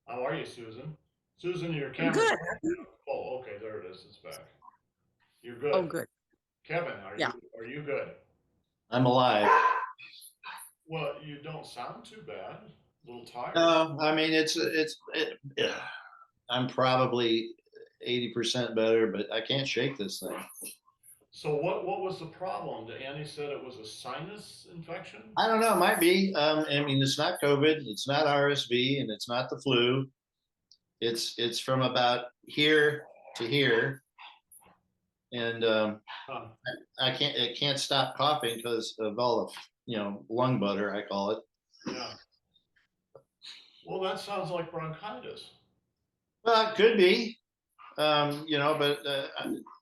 How are you, Susan? Susan, your I'm camera's good. off. Oh, okay, there it is. It's back. You're Oh, good. good. Kevin, Yeah. are you good? I'm alive. Well, you don't sound too bad. A little tired. No, I mean yeah. I'm probably 80% better, but I can't shake this thing. So what was the problem? Annie said it was a sinus infection? I don't know. It might be. I mean, it's not COVID. It's not RSV, and it's not the flu. It's from about here to here, and Huh. I can't stop coughing because of all the lung butter I call it. Yeah. Well, that sounds like bronchitis. Well, it could be. But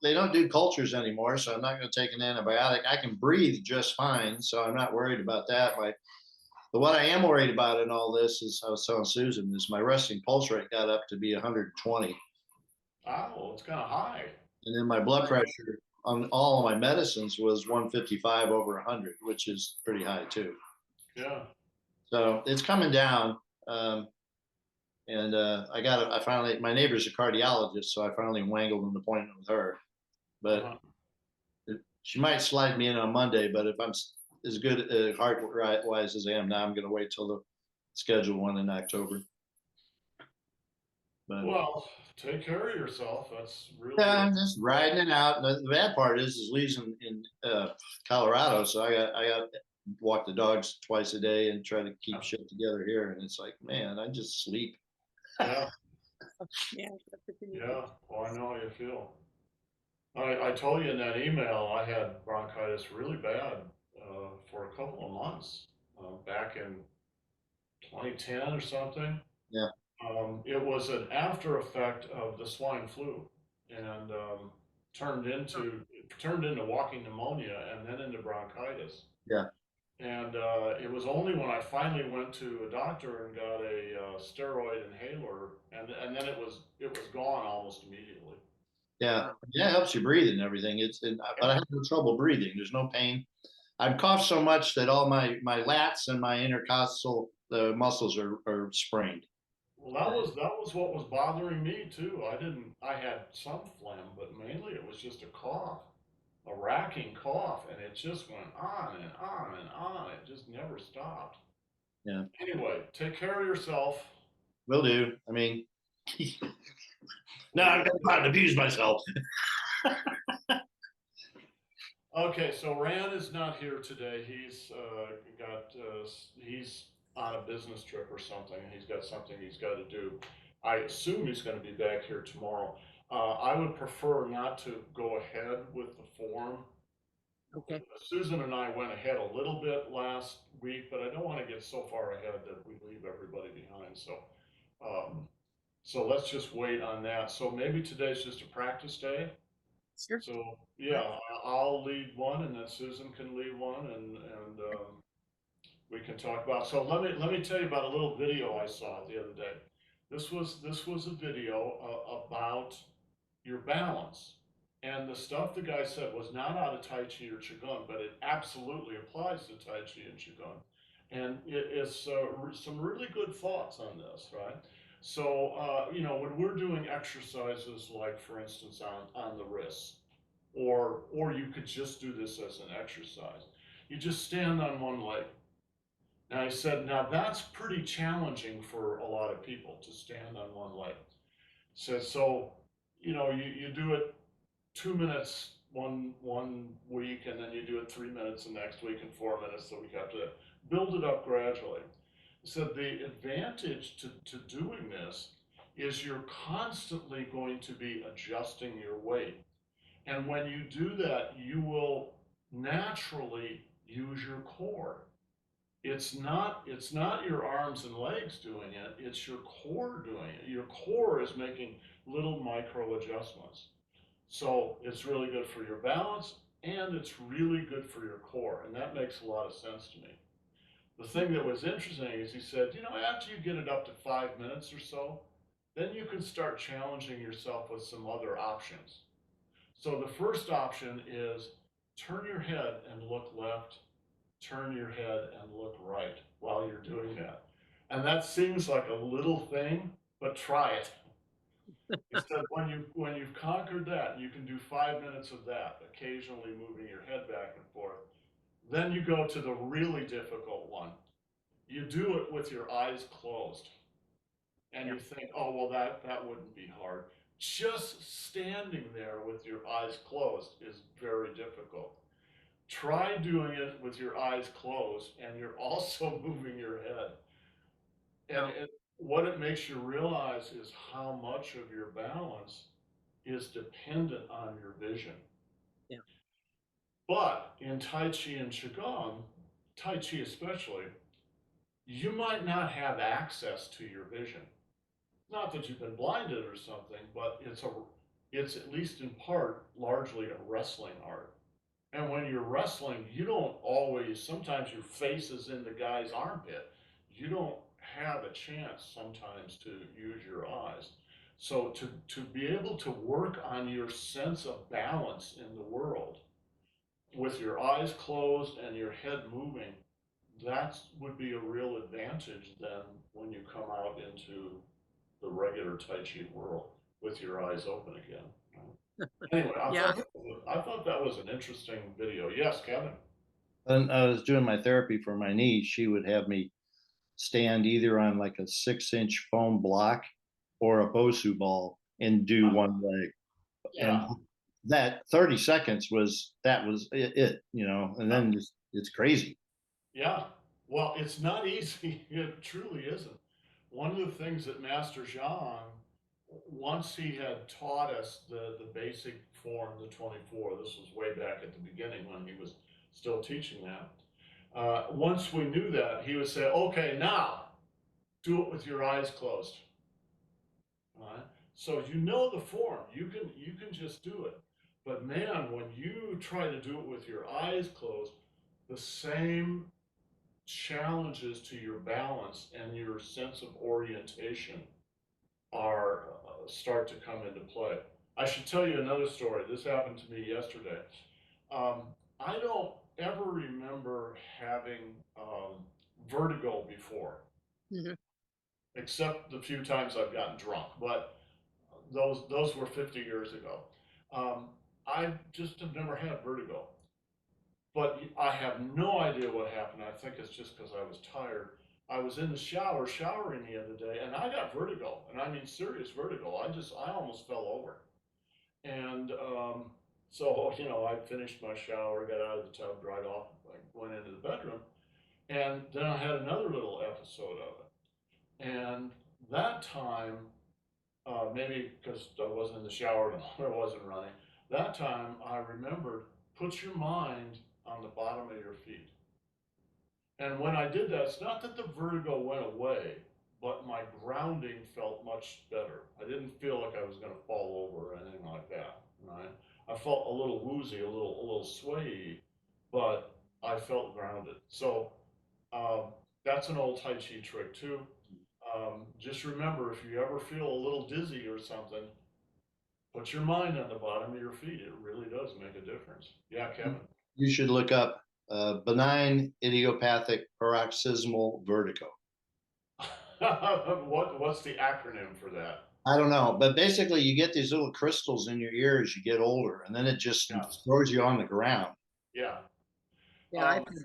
they don't do cultures anymore, so I'm not going to take an antibiotic. I can breathe just fine, so I'm not worried about that. But what I am worried about in all this is, I was telling Susan, is my resting pulse rate got up to be 120, Oh, it's kind of high. and then my blood pressure on all of my medicines was 155 over 100, which is pretty high too. Yeah. So it's coming down. And I finally, my neighbor's a cardiologist, so I finally wangled an appointment with her. But Uh-huh. she might slide me in on Monday, but if I'm as good heart wise as I am now, I'm going to wait till the scheduled one in October. But Well, take care of yourself. That's yeah, really I'm just riding it out. The bad part is Lee's in Colorado, so I got to walk the dogs twice a day and try to keep shit together here. And it's like, man, I just sleep. yeah, Yeah. That's what you need to yeah. Well, I know how you feel. I told you in that email I had bronchitis really bad for a couple of months back in 2010 or something. Yeah, It was an after effect of the swine flu and turned into walking pneumonia and then into bronchitis. yeah, And it was only when I finally went to a doctor and got a steroid inhaler, and then it was gone almost immediately. yeah, Wow. yeah. It helps you breathe and everything. But I have no trouble breathing. There's no pain. I've coughed so much that all my lats and my intercostal muscles are sprained. Well, that was what was bothering me too. I had some phlegm, but mainly it was just a cough, a racking cough, and it just went on and on and on. It just never stopped. Yeah, Anyway, take care of yourself. will do. I mean, no, We I'm going to abuse myself. Okay, so Rand is not here today. He's on a business trip or something. He's got something he's got to do. I assume he's going to be back here tomorrow. I would prefer not to go ahead with the form. Okay. Susan and I went ahead a little bit last week, but I don't want to get so far ahead that we leave everybody behind. Um, so let's just wait on that. So maybe today's just a practice day. Sure. So yeah, I'll lead one, and then Susan can lead one, and we can talk about. So let me tell you about a little video I saw the other day. This was a video about your balance, and the stuff the guy said was not out of Tai Chi or Qigong, but it absolutely applies to Tai Chi and Qigong, and it is some really good thoughts on this, right? So when we're doing exercises like, for instance, on the wrists, or you could just do this as an exercise. You just stand on one leg. And I said, now that's pretty challenging for a lot of people to stand on one leg. So you do it 2 minutes one week, and then you do it 3 minutes the next week, and 4 minutes the week after that. Build it up gradually. So the advantage to doing this is you're constantly going to be adjusting your weight. And when you do that, you will naturally use your core. It's not your arms and legs doing it, it's your core doing it. Your core is making little micro adjustments. So it's really good for your balance and it's really good for your core. And that makes a lot of sense to me. The thing that was interesting is he said, after you get it up to 5 minutes or so, then you can start challenging yourself with some other options. So the first option is turn your head and look left, turn your head and look right while you're doing that. And that seems like a little thing, but try it. He said when you've conquered that, you can do 5 minutes of that, occasionally moving your head back and forth. Then you go to the really difficult one. You do it with your eyes closed. And Yeah. you think, oh, well, that wouldn't be hard. Just standing there with your eyes closed is very difficult. Try doing it with your eyes closed and you're also moving your head. And Wow. what it makes you realize is how much of your balance is dependent on your vision. Yeah. But in Tai Chi and Qigong, Tai Chi especially, you might not have access to your vision. Not that you've been blinded or something, but it's at least in part largely a wrestling art. And when you're wrestling, you don't always, sometimes your face is in the guy's armpit. You don't have a chance sometimes to use your eyes. So to be able to work on your sense of balance in the world with your eyes closed and your head moving, that would be a real advantage then when you come out into the regular Tai Chi world with your eyes open again. Anyway, Yeah. I thought that was an interesting video. Yes, Kevin. And I was doing my therapy for my knee. She would have me stand either on like a 6-inch foam block or a Bosu ball and do one leg. And Yeah, that 30 seconds was it, you know, and then it's crazy. yeah. Well, it's not easy. It truly isn't. One of the things that Master Zhang, once he had taught us the basic form, the 24, this was way back at the beginning when he was still teaching that. Once we knew that, he would say, okay, now do it with your eyes closed. All right? So you know the form. You can just do it. But man, when you try to do it with your eyes closed, the same challenges to your balance and your sense of orientation are start to come into play. I should tell you another story. This happened to me yesterday. Um, I don't ever remember having vertigo before, Mhm. except the few times I've gotten drunk. But those were 50 years ago. Um, I just have never had vertigo, but I have no idea what happened. I think it's just because I was tired. I was in the shower showering the other day, and I got vertigo, and I mean serious vertigo. I almost fell over, and so I finished my shower, got out of the tub, dried off, I went into the bedroom, and then I had another little episode of it, and that time maybe because I wasn't in the shower and the water wasn't running. That time I remembered, put your mind on the bottom of your feet. And when I did that, it's not that the vertigo went away, but my grounding felt much better. I didn't feel like I was going to fall over or anything like that. Right? I felt a little woozy, a little swayy, but I felt grounded. So um, that's an old Tai Chi trick too. Just remember, if you ever feel a little dizzy or something, put your mind on the bottom of your feet. It really does make a difference. Yeah, Kevin. You should look up benign idiopathic paroxysmal vertigo. What's the acronym for that? I don't know, but basically, you get these little crystals in your ear as you get older, and then it just Yeah, throws you on the ground. yeah. Yeah, I've Um, had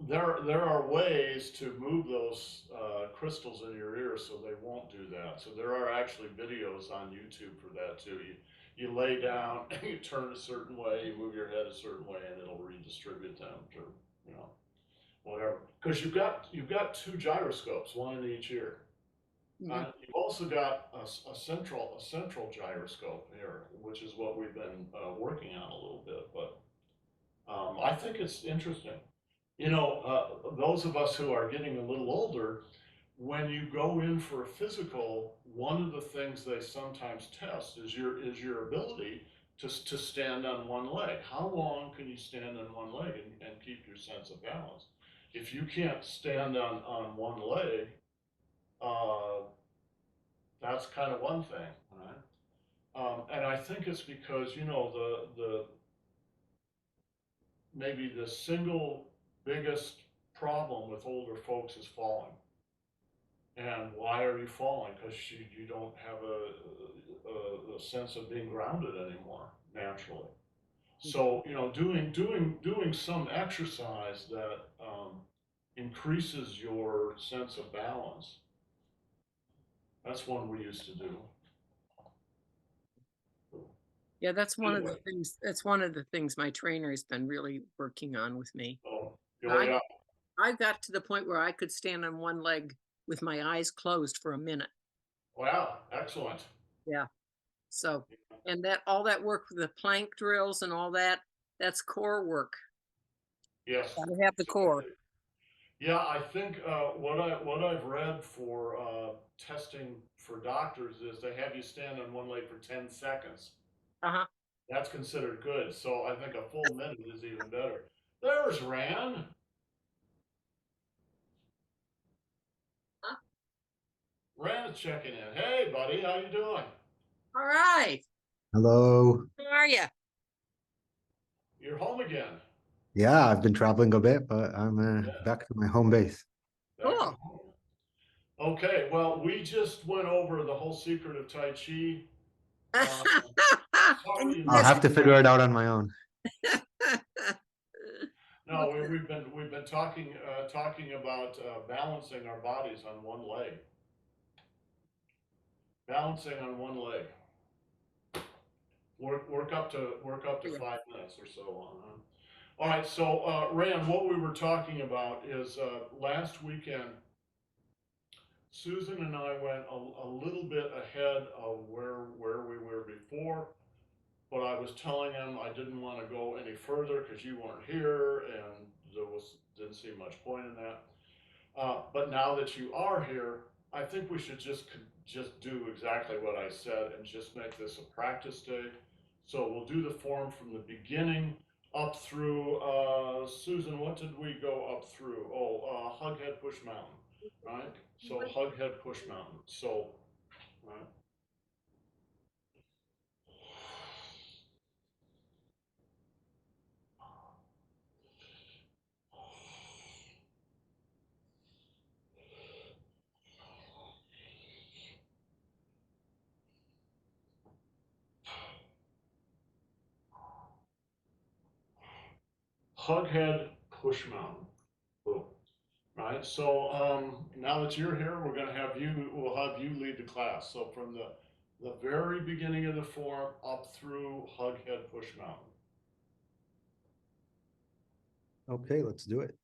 that. there are ways to move those crystals in your ear so they won't do that. So there are actually videos on YouTube for that too. You lay down, you turn a certain way, you move your head a certain way, and it'll redistribute them to you know whatever. Because you've got two gyroscopes, one in each ear. Mhm. You've also got a central gyroscope here, which is what we've been working on a little bit. But I think it's interesting. Those of us who are getting a little older, when you go in for a physical, one of the things they sometimes test is your ability to stand on one leg. How long can you stand on one leg and keep your sense of balance? If you can't stand on one leg, uh, that's kind of one thing, right? And I think it's because the maybe the single biggest problem with older folks is falling. And why are you falling? Because you don't have a sense of being grounded anymore naturally. So, you know, doing some exercise that increases your sense of balance. That's one we used to do. Yeah, that's one of the Anyway, things. That's one of the things my trainer has been really working on with me. oh, oh I yeah, I got to the point where I could stand on one leg with my eyes closed for a minute. wow, excellent. Yeah. So, and that all that work with the plank drills and all that, that's core work. Yes, Gotta have the core. absolutely. Yeah, I think what I've read for testing for doctors is they have you stand on one leg for 10 seconds. Uh-huh. That's considered good. So I think a full minute is even better. There's Ran. Huh? Ran is checking in. Hey, buddy, how you doing? All right. Hello. How are you? You're home again. Yeah, I've been traveling a bit, but I'm Yeah, back to my home base. back to Cool. home. Okay, well, we just went over the whole secret of Tai Chi. Uh, And you sorry you I'll missed have missed to it. figure it out on my own. No, we've been talking about balancing our bodies on one leg. Balancing on one leg. Work up to Yeah. 5 minutes or so on. Huh? All right, so Rand, what we were talking about is last weekend, Susan and I went a little bit ahead of where we were before, but I was telling him I didn't want to go any further because you weren't here, and didn't see much point in that. But now that you are here, I think we should just do exactly what I said and just make this a practice day. So we'll do the form from the beginning up through, Susan, what did we go up through? Oh, hug head push mountain, right? So hug head push mountain. So, right. Hug head push mountain. Boom. Right? So now that you're here, we'll have you lead the class. So from the very beginning of the form up through hug head push mountain. Okay, let's do it.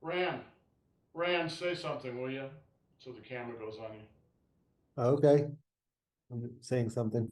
Rand, say something, will you? So the camera goes on you. Okay. I'm saying something.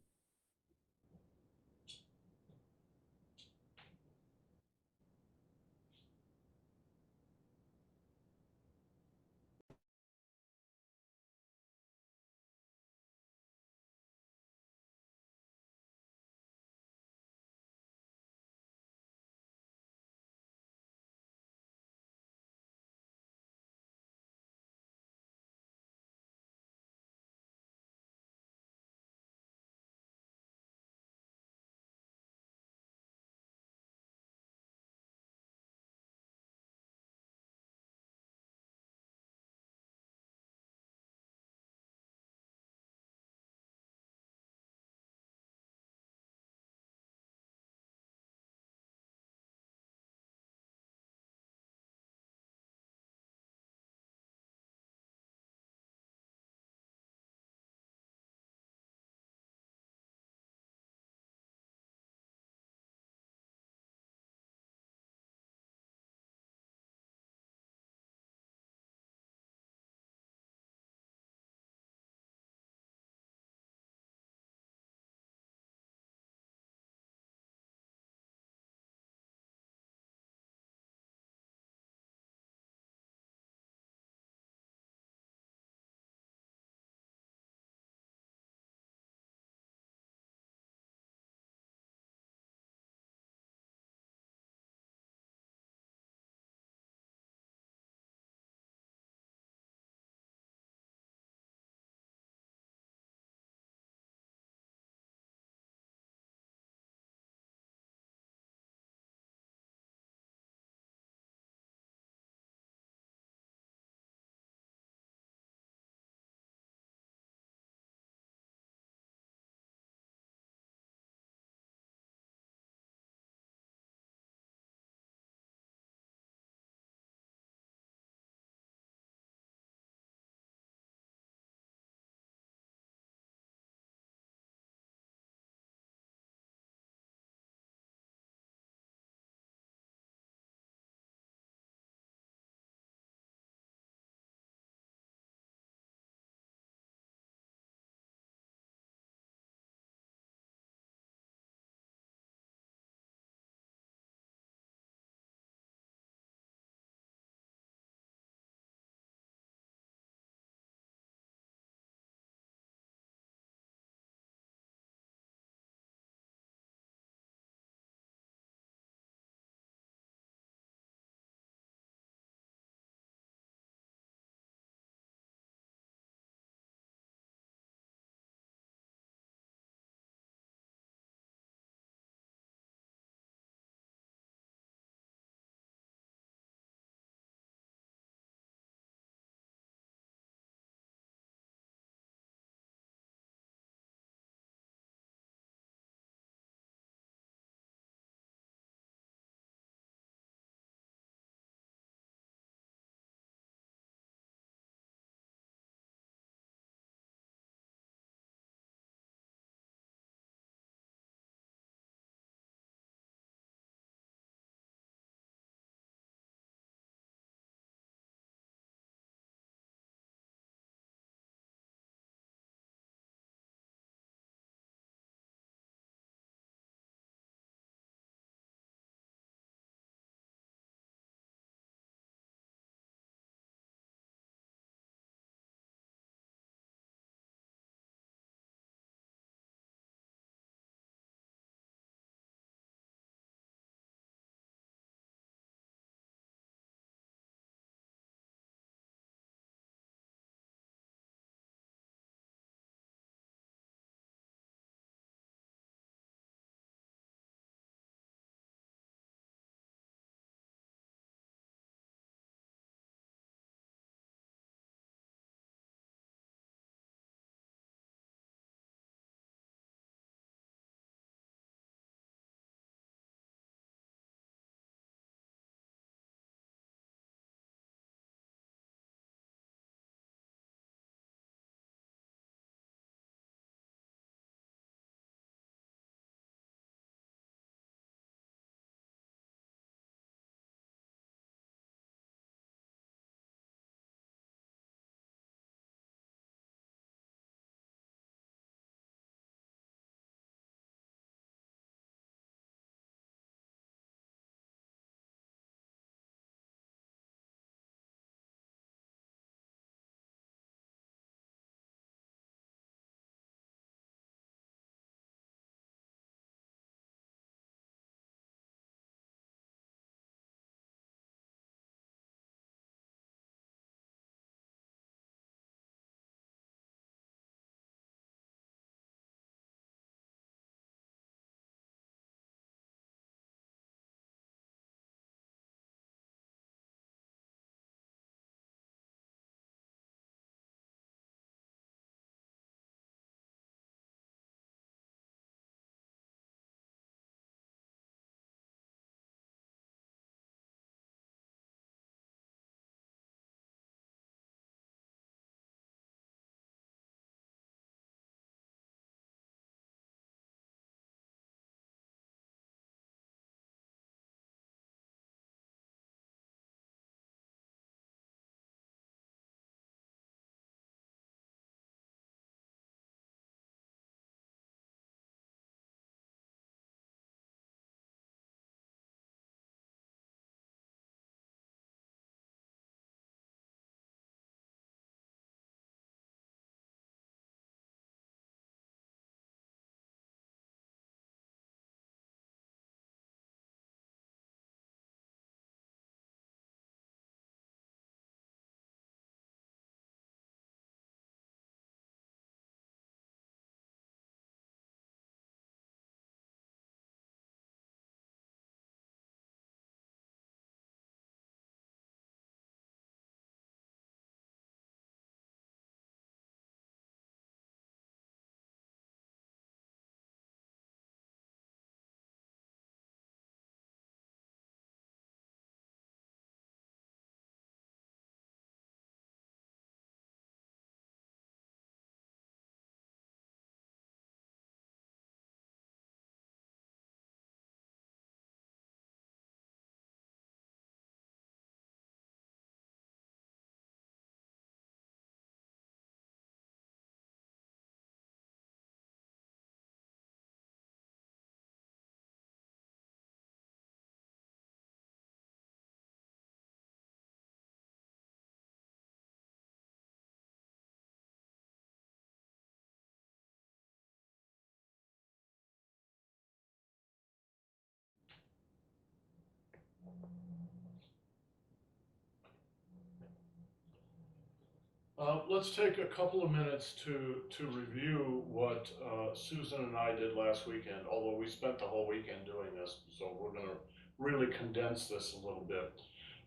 Let's take a couple of minutes to review what Susan and I did last weekend, although we spent the whole weekend doing this, so we're going to really condense this a little bit.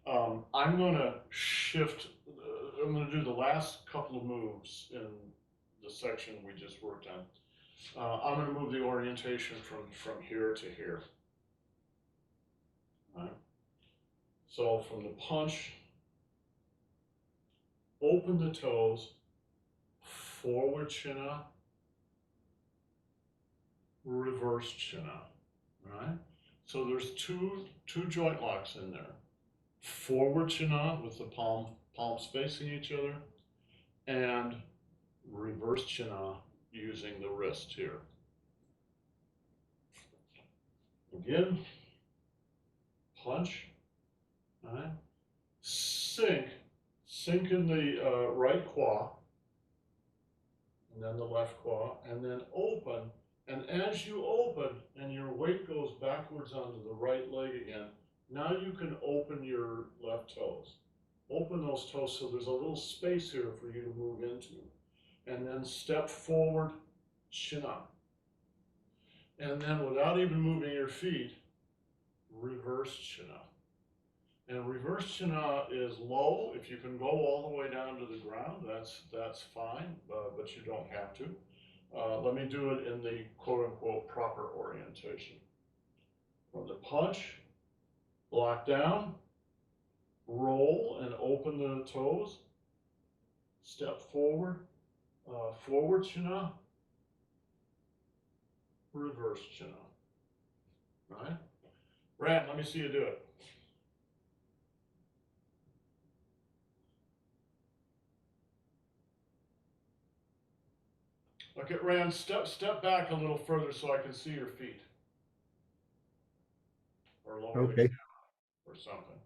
I'm going to shift, I'm going to do the last couple of moves in the section we just worked on. I'm going to move the orientation from here to here. All right. So from the punch, open the toes, forward chin up, reverse chin up, right? So there's two joint locks in there. Forward chin up with the palms facing each other, and reverse chin up using the wrist here. Again, punch, all right? Sink in the right quad, and then the left quad, and then open. And as you open and your weight goes backwards onto the right leg again, now you can open your left toes. Open those toes so there's a little space here for you to move into. And then step forward, chin up. And then without even moving your feet, reverse chin up. And reverse chin up is low. If you can go all the way down to the ground, that's fine, but you don't have to. Let me do it in the quote-unquote proper orientation. From the punch, block down, roll and open the toes, step forward, forward chin up, reverse chin up, right? Rand, let me see you do it. Okay, Rand, step back a little further so I can see your feet. Or lower the Okay. camera or something.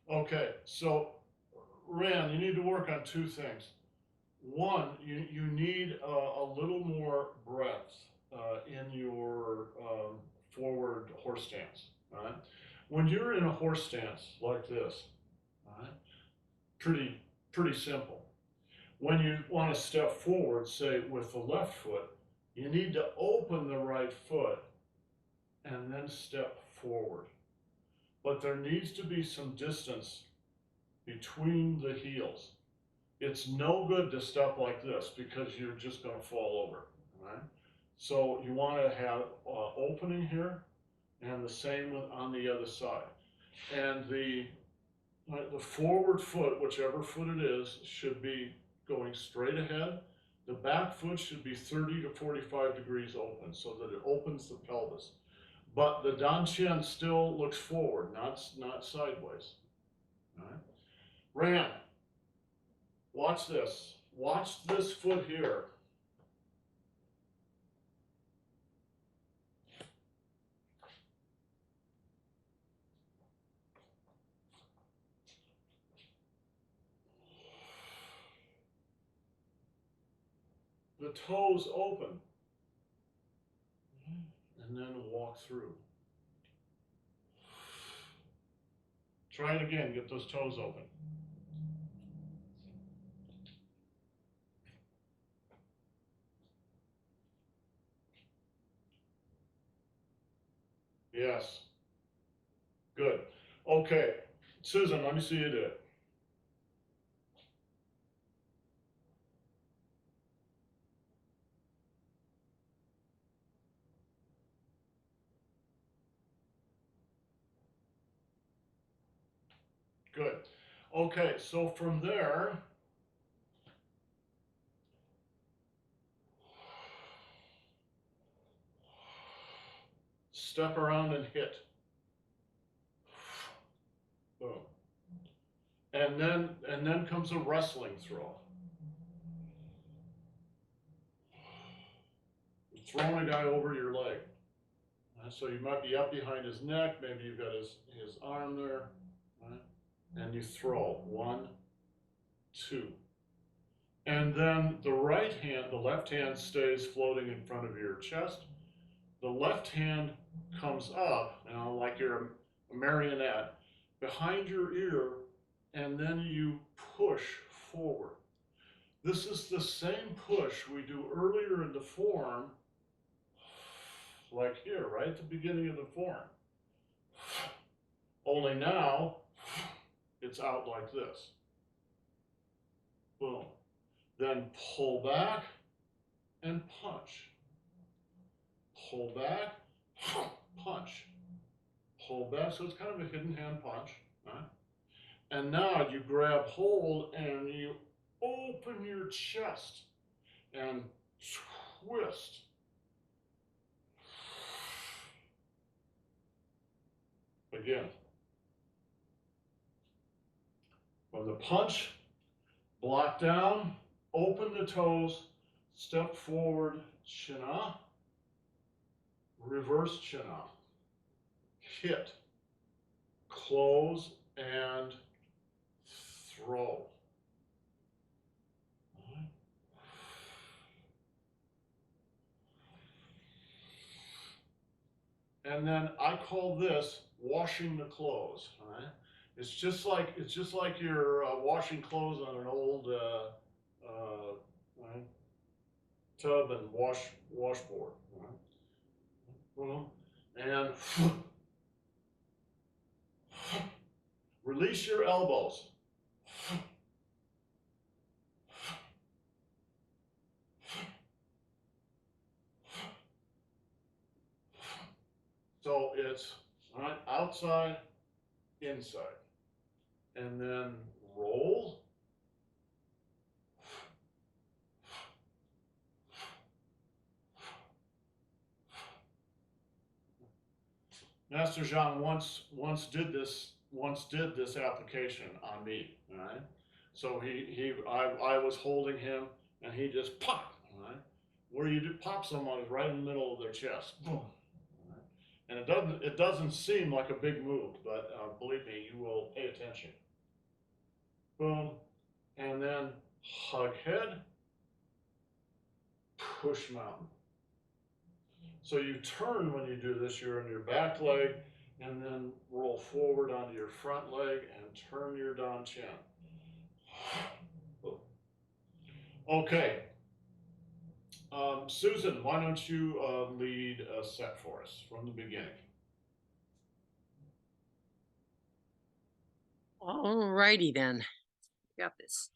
Okay, so Rand, you need to work on two things. One, you need a little more breadth in your forward horse stance. Right? When you're in a horse stance like this, right, pretty simple. When you want to step forward, say with the left foot, you need to open the right foot and then step forward. But there needs to be some distance between the heels. It's no good to step like this because you're just going to fall over, right? So you want to have opening here and the same on the other side. And the forward foot, whichever foot it is, should be going straight ahead. The back foot should be 30 to 45 degrees open so that it opens the pelvis. But the dantian still looks forward, not sideways. All right? Ran. Watch this. Watch this foot here. The toes open. And then walk through. Try it again. Get those toes open. Yes. Good. Okay. Susan, let me see you do it. Good. Okay, so from there, step around and hit. Boom. And then comes a wrestling throw. You're throwing a guy over your leg. So you might be up behind his neck, maybe you've got his arm there, right? And you throw 1, 2. And then the right hand, the left hand stays floating in front of your chest. The left hand comes up, like you're a marionette, behind your ear, and then you push forward. This is the same push we do earlier in the form, like here, right at the beginning of the form. Only now, it's out like this. Boom. Then pull back and punch. Pull back, punch. Pull back, so it's kind of a hidden hand punch, right? And now you grab hold and you open your chest and twist. Again. From the punch, block down, open the toes, step forward, chin up, reverse chin up, hit, close, and throw. And then I call this washing the clothes. All right? It's just like you're washing clothes on an old right? Tub and washboard. Right? And release your elbows. So it's right, outside, inside. And then roll. Master Zhang once did this application on me, all right? So I was holding him and he just popped, all right? Where you do pop someone is right in the middle of their chest, boom. And it doesn't seem like a big move, but believe me, you will pay attention. Boom, and then hug head, push mountain. So you turn when you do this, you're on your back leg, and then roll forward onto your front leg and turn your down chin. Okay. Susan, why don't you lead a set for us from the beginning? All righty then. Got this.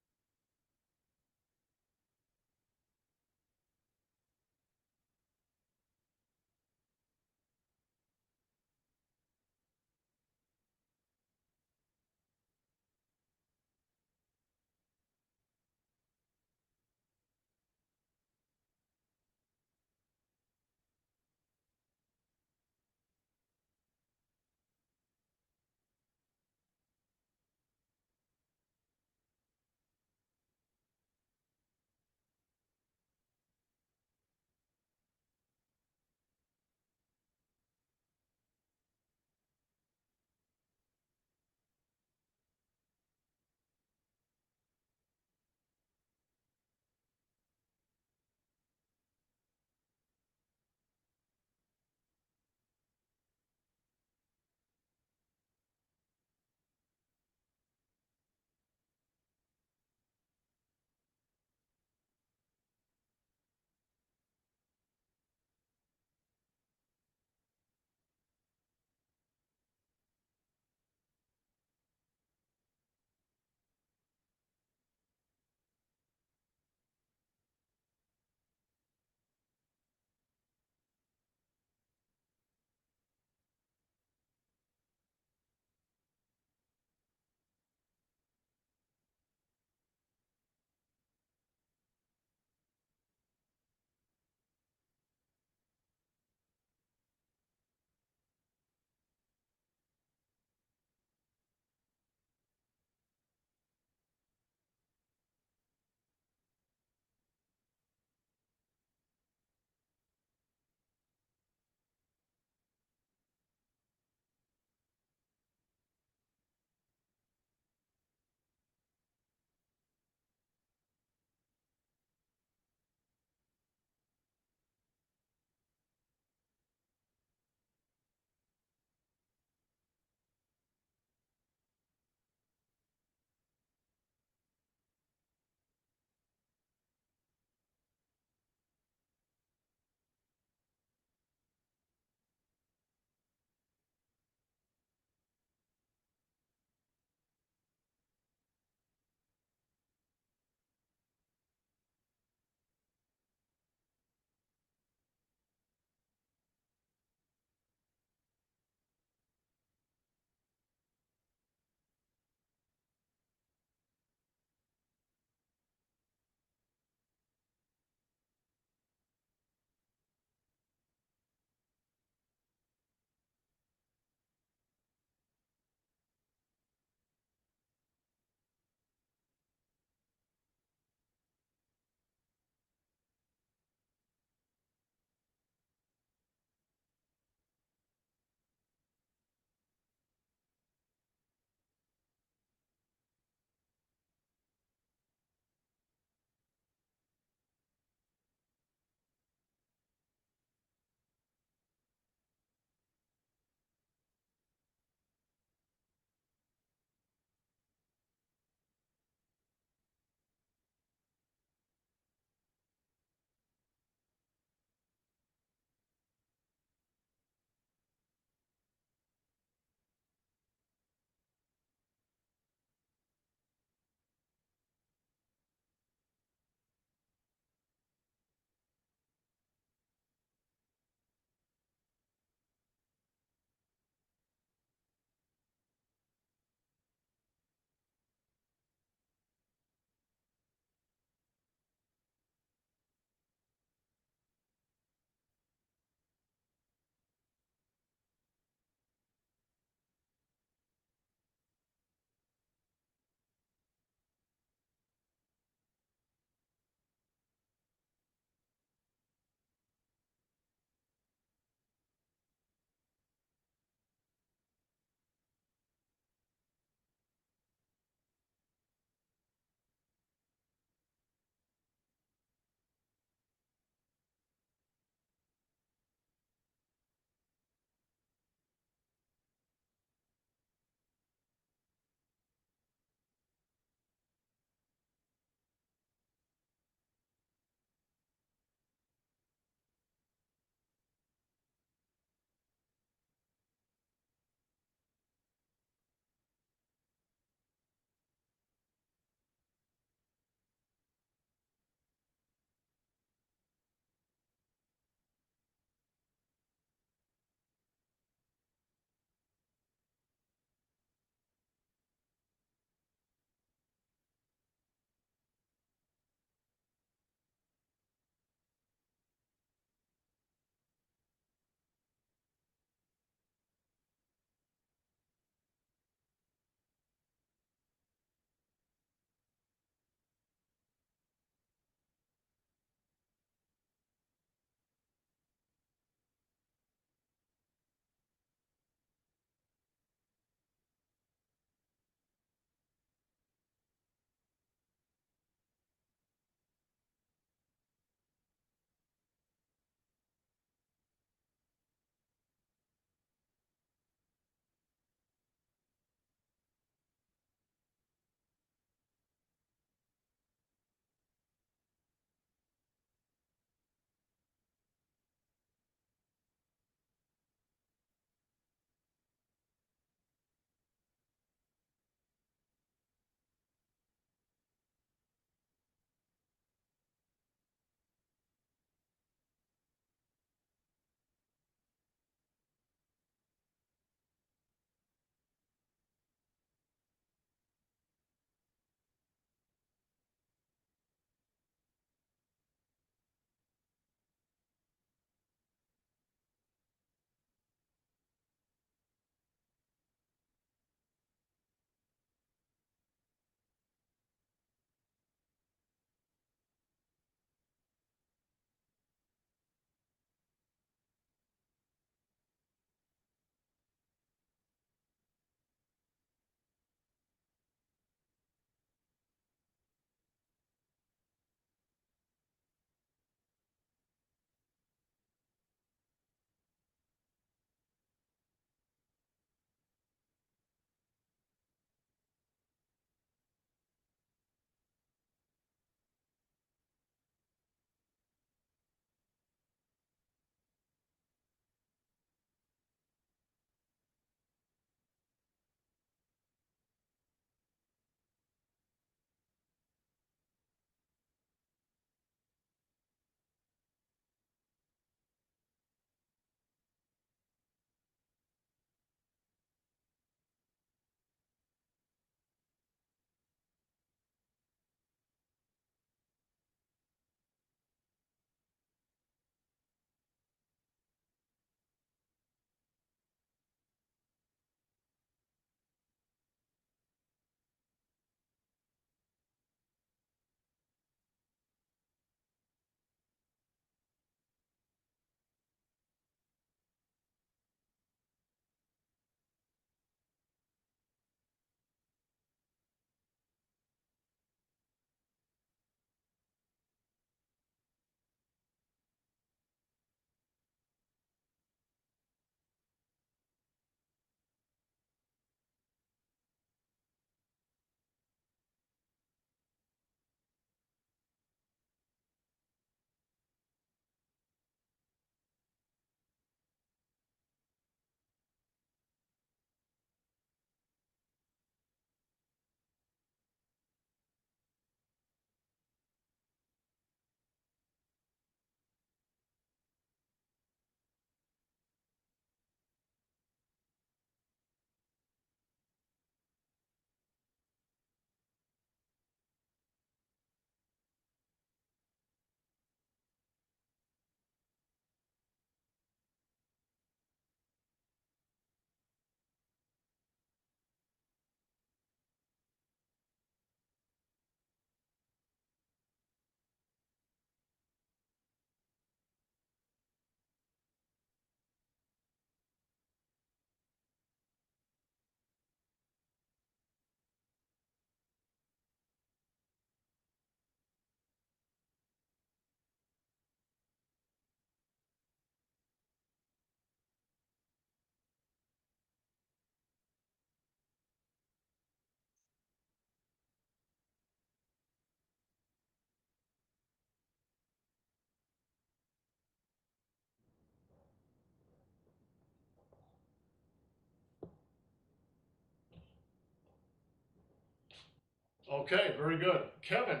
Okay, very good. Kevin,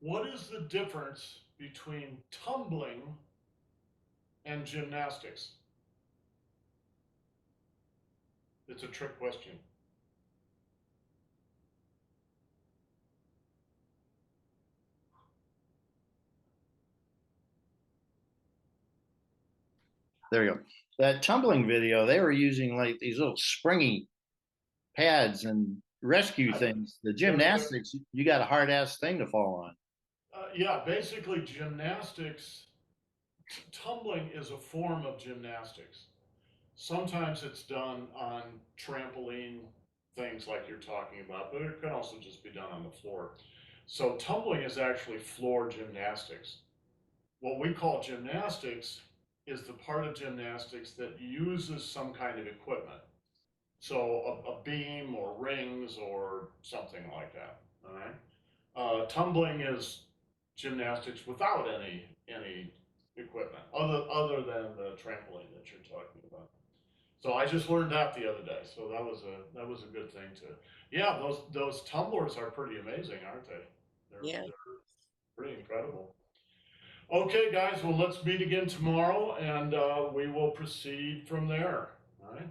what is the difference between tumbling and gymnastics? It's a trick question. There you go. That tumbling video, they were using like these little springy pads and rescue things. The gymnastics, you got a hard ass thing to fall on. Yeah, basically gymnastics, tumbling is a form of gymnastics. Sometimes it's done on trampoline things like you're talking about, but it can also just be done on the floor. So tumbling is actually floor gymnastics. What we call gymnastics is the part of gymnastics that uses some kind of equipment. So a beam or rings or something like that. All right. Tumbling is gymnastics without any equipment other than the trampoline that you're talking about. So I just learned that the other day. So that was a good thing to. Yeah, those tumblers are pretty amazing, aren't they? Yeah. They're pretty incredible. Okay, guys. Well, let's meet again tomorrow, and we will proceed from there. All right.